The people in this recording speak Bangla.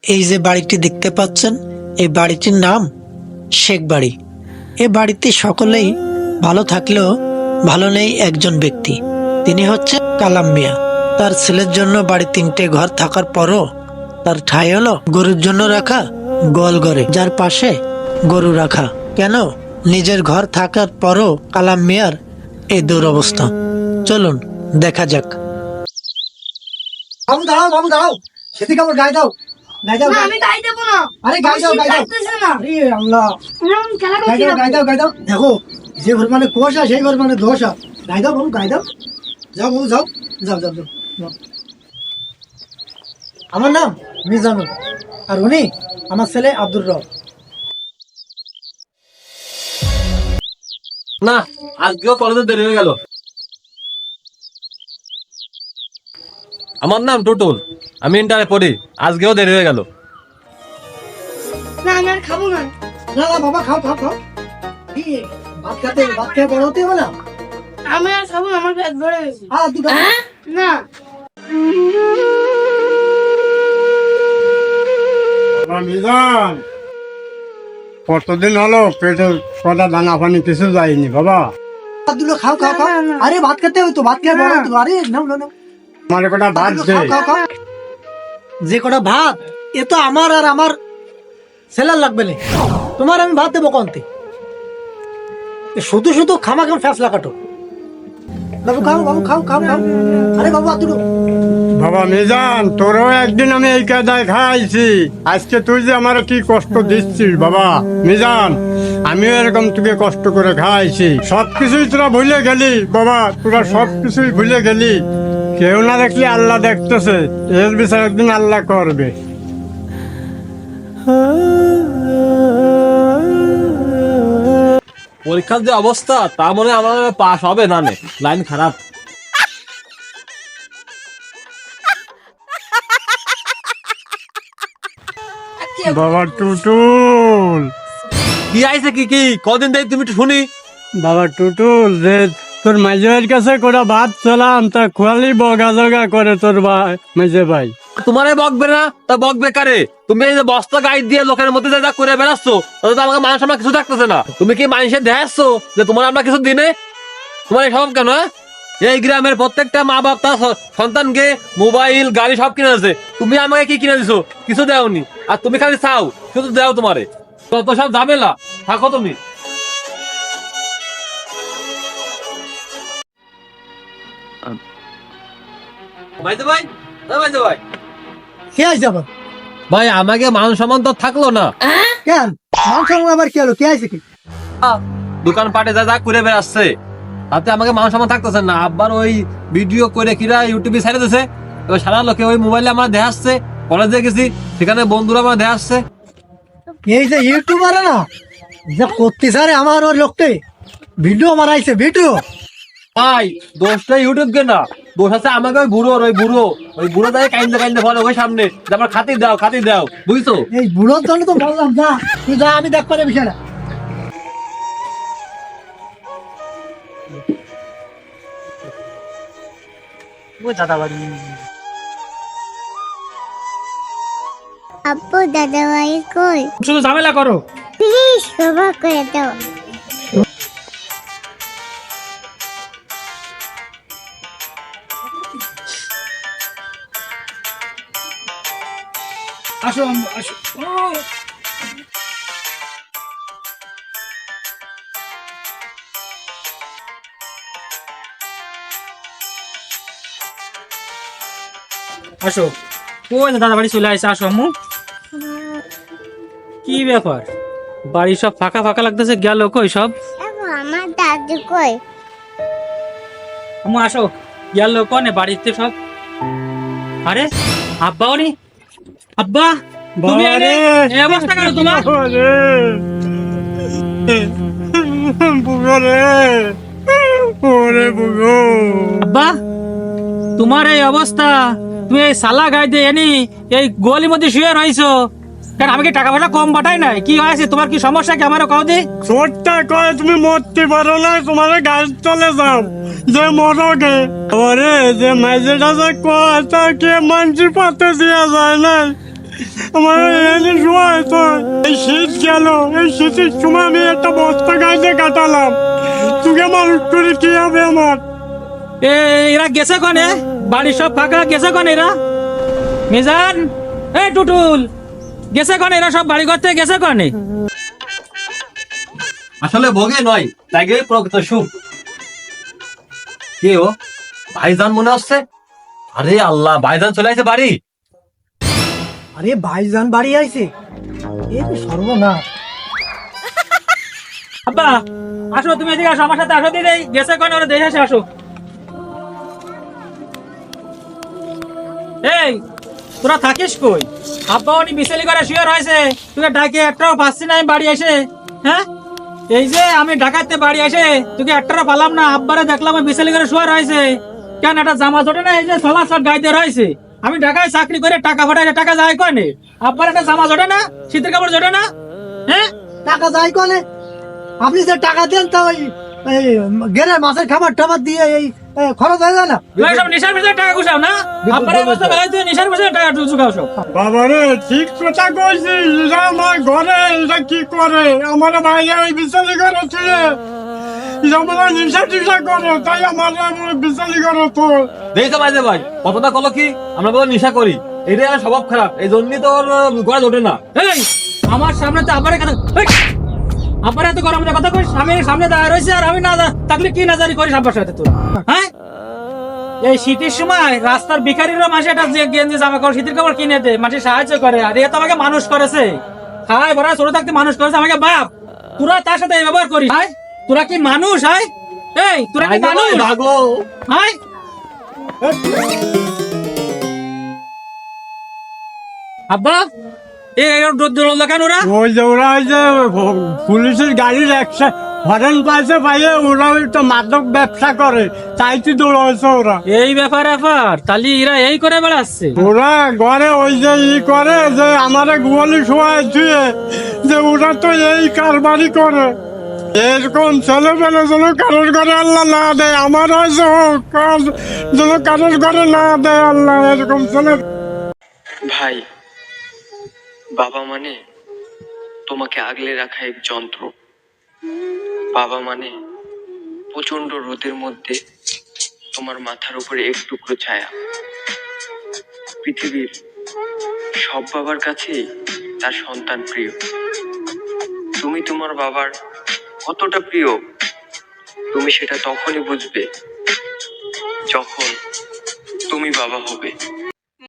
এই যে বাড়িটি দেখতে পাচ্ছেন, এই বাড়িটির নাম শেখ বাড়ি। এ বাড়িতে সকলেই ভালো থাকলেও ভালো নেই একজন ব্যক্তি, তিনি হচ্ছে কালাম মিয়া। তার ছেলের জন্য বাড়ি 3টে ঘর থাকার পরও তার ঠাঁই হলো গরুর জন্য রাখা গোয়াল ঘরে, যার পাশে গরু রাখা। কেন? নিজের ঘর থাকার পরও কালাম মিয়ার এই দুরবস্থা। চলুন দেখা যাক। বাবু দাঁড়াও, বাবু দাঁড়াও, সেদিকে আমার গায়ে দাও, গায়ে দাও। না, আমি গায়ে দেবো না। আরে গায়ে দাও, গায়ে দাও। গাইতেছে না। আরে আল্লাহ, আমি খেলা গায়ে দাও, করছিলাম। গায়ে দাও, গায়ে দাও। দেখো, যে ঘর মানে কুয়াশা সেই ঘর মানে দোষা। গায়ে দাও বাবু, গায়ে দাও। যাও বাবু, যাও, যাও, যাও, যাও, যাও। আমার নাম মিজানুর, আর উনি আমার ছেলে আব্দুর রব। না, আজকেও কলেজে দেরি হয়ে গেল। আমার নাম টুটুল, আমি ইন্টারে পড়ি। আজকেও দেরি হয়ে গেল। না, আমি আর খাবো না। না না বাবা, খাও খাও খাও। কি ভাত খেয়ে বড় হতে হবে না? আমি আর খাবো না, আমার পেট ভরে গেছে। দুটো না, মিজান, কতদিন হলো পেটে কটা দানা পানি কিছু যায়নি বাবা। দুটো খাও খাও খাও। আরে ভাত খেতে হবে তো, ভাত খেয়ে বড় হতে হবে। আরে নাও নাও নাও। আমার কটা ভাত দে। খাও, খাও, খাও। যে কটা ভাত, এ তো আমার আর আমার ছেলের লাগবে না। তোমার আমি ভাত দেবো কন্তে। শুধু শুধু খামা কেমন ফ্যাসলা কাটো। বাবু খাও, বাবু খাও খাও খাও। আরে বাবু আদুরো। বাবা মিজান, তোরও একদিন আমি এই কাদায় খাইছি, আজকে তুই যে আমার কি কষ্ট দিচ্ছিস বাবা। মিজান, আমিও এরকম তোকে কষ্ট করে খাইছি। সবকিছুই তোরা ভুলে গেলি বাবা, তোরা সবকিছুই ভুলে গেলি। কেউ না দেখলে আল্লাহ দেখতেছে, এর বিচার একদিন আল্লাহ করবে। পরীক্ষার যে অবস্থা, তা মনে হয় আমার পাস হবে না। লাইন খারাপ। বাবা টুটুল, কি আইছে কি কদিন দেয় তুমি একটু শুনি। বাবা টুটুল, যে তোর মাঝের কাছে করে ভাত চলাম, তা খোয়ালি বগা জগা করে তোর মেজে ভাই। তোমারে বকবে না তা বকবে কারে? তুমি এই যে বস্তা গাইড দিয়ে লোকের মধ্যে যা করে বেড়াচ্ছ, তাতে তো আমাকে মানুষ আমরা কিছু থাকতেছে না। তুমি কি মানুষের দেখাচ্ছ যে তোমার আমরা কিছু দিনে? তোমার এই স্বভাব কেন? এই গ্রামের প্রত্যেকটা মা বাপ তার সন্তানকে মোবাইল গাড়ি সব কিনে দিচ্ছে। তুমি আমাকে কি কিনে দিছো? কিছু দেওনি। আর তুমি খালি চাও শুধু দেও। তোমারে কত সব ঝামেলা। থাকো তুমি। ভাইতে ভাই, ভাইতে ভাই, কে আসছে আবার? ভাই আমাকে মান সম্মান তো থাকলো না। কেন মান সম্মান আবার কি হলো? কে আসছে কি? দোকান পাটে যা করে বেড়াচ্ছে, তাতে আমাকে মান সম্মান থাকতেছে না। আবার ওই ভিডিও করে কিরা ইউটিউবে ছেড়ে দিছে। এবার সারা লোকে ওই মোবাইলে আমার দেখাচ্ছে। কলেজে গেছি, সেখানে বন্ধুরা আমার দেখাচ্ছে। এই যে ইউটিউবার না, যা করতে সারে আমার ওর লোকতে ভিডিও বানাইছে, ভিডিও। ভাই দোষটা ইউটিউব কে না, দোষ আছে আমাকে ওই বুড়ো দাঁড়িয়ে কাইন্দে কাইন্দে বলে ওই সামনে যে আমার খাতির দাও, বুঝছো? এই বুড়োর জন্য তো বললাম, যা তুই যা, আমি দেখ পারে বিষয়টা। আব্বু দাদা ভাই কই? শুধু ঝামেলা করো। প্লিজ ক্ষমা করে দাও। আসো আম্মু, আসো। আসো, কই দাদা বাড়ি চলে আসছে। আসো আম্মু। কি ব্যাপার, বাড়ি সব ফাঁকা ফাঁকা লাগতেছে, গেল কই সব? দেখো আমার দাদু কই? আম্মু আসো, গেল কনে বাড়িতে সব? আরে আব্বাও নি। আব্বা তুমি বাবারে, এই অবস্থা কেন তোমার? বুগো রে, ওরে বুগো। আব্বা তোমার এই অবস্থা, তুমি এই সালা গাইতে এনি এই গোয়ালির মধ্যে শুয়ে রইছো কেন? আমি কি টাকা পয়সা কম পাঠাই নাই? কি হয়েছে তোমার? কি সমস্যা কি আমারও কও দি। ছোটটা কয় তুমি মরতে পারো না, তোমার গাছ চলে যাও যে মরগে। ওরে যে মেজেটা যে কয় তা কে মানছি পাতে দেওয়া যায় না। আমার এনে সময় তো এই শীত গেল, এই শীতের সময় আমি একটা বস্তা গাইতে কাটালাম, তোকে মানুষ করে কি হবে আমার? এরা গেছে কনে? বাড়ি সব ফাঁকা, গেছে কনে এরা? মিজান, এই টুটুল, গেছে কনে এরা? সব বাড়ি ঘর থেকে গেছে কনে? আসলে ভোগে নয়, ত্যাগে প্রকৃত সুখ। কে ও? ভাইজান মনে হচ্ছে। আরে আল্লাহ, ভাইজান চলে আসে বাড়ি। আরে ভাইজান বাড়ি আইছে, এ তো সর্বনাশ। আব্বা আসো, তুমি এদিকে আসো, আমার সাথে আসো। দিদি গেছে কনে? ওরা দেখে আসো। এই তোরা থাকিস কই? আব্বা উনি বিছালি করে শুয়ে রয়েছে, তোকে ডাকে একটাও পাচ্ছি না আমি বাড়ি এসে। হ্যাঁ, এই যে আমি ঢাকাতে বাড়ি এসে তোকে একটাও পালাম না। আব্বারে দেখলাম বিছালি করে শুয়ে রয়েছে। কেন একটা জামা জোটে না? এই যে সলা সট গাইতে রয়েছে। আমি ঢাকায় চাকরি করে টাকা ফাটাই, টাকা যায় কনে? আব্বার একটা জামা জোটে না? শীতের কাপড় জোটে না? হ্যাঁ, টাকা যাই কনে? আপনি যে টাকা দেন তা ওই গেলে মাছের খাবার টাবার দিয়ে এই খরচ হয়ে যায় না? তুমি সব নেশার পিছনে টাকা ঘুষাও না? আব্বার অবস্থা বেলায় তুই নেশার পিছনে টাকা ঢুকাও সব। বাবারে ঠিক কথা কইছিস, এরা আমার ঘরে এটা কি করে? আমার বাইরে ওই বিচারি করে তুলে আমরা নিশা টিশা করে, তাই আমার বিচারি করে তো। দেখি তো ভাইজে ভাই, কথাটা কলো কি? আমরা বলো নেশা করি, এটাই আমার স্বভাব খারাপ, এই জন্যই তো ওর গড়ে ওঠে না। এই আমার সামনে তো আব্বারে কথা, আব্বার এত গরম কথা কইস? আমি সামনে দাঁড়ায় রয়েছে আর আমি না থাকলে কি নাজারি করিস আব্বার সাথে তোর? হ্যাঁ, এই শীতের সময় রাস্তার ভিখারিরা মাসে একটা যে গেঞ্জি জামা কাপড় শীতের কাপড় কিনে দেয়, মাসে সাহায্য করে। আর এ তো আমাকে মানুষ করেছে, খায় বড় ছোট থাকতে মানুষ করেছে আমাকে বাপ। তোরা তার সাথে এই ব্যবহার করিস? হাই, তোরা কি মানুষ? হাই, এই তোরা কি মানুষ? ভাগো। হাই, আব্বা কেন ওরা? ওই যে ওরা ওই যে পুলিশের গাড়ির একটা হরেন পাইছে, পাইয়ে ওরা ওই তো মাদক ব্যবসা করে, তাই তো দৌড়াইছে ওরা। এই ব্যাপার তাহলে এরা এই করে বেড়াচ্ছে। ওরা ঘরে ওই যে ই করে যে আমারে গোয়ালি শোয়াই ধুয়ে, যে ওরা তো এই কারবারি করে। এরকম ছেলেমেলে যেন কারোর ঘরে আল্লাহ না দেয়, আমার হয়েছে হোক, যেন কারোর ঘরে না দেয় আল্লাহ, এরকম ছেলে। ভাই, বাবা মানে তোমাকে আগলে রাখা এক যন্ত্র। বাবা মানে প্রচন্ড রোদের মধ্যে তোমার মাথার উপরে এক টুকরো ছায়া। পৃথিবীর সব বাবার কাছেই তার সন্তান প্রিয়। তুমি তোমার বাবার কতটা প্রিয় তুমি সেটা তখনই বুঝবে যখন তুমি বাবা হবে।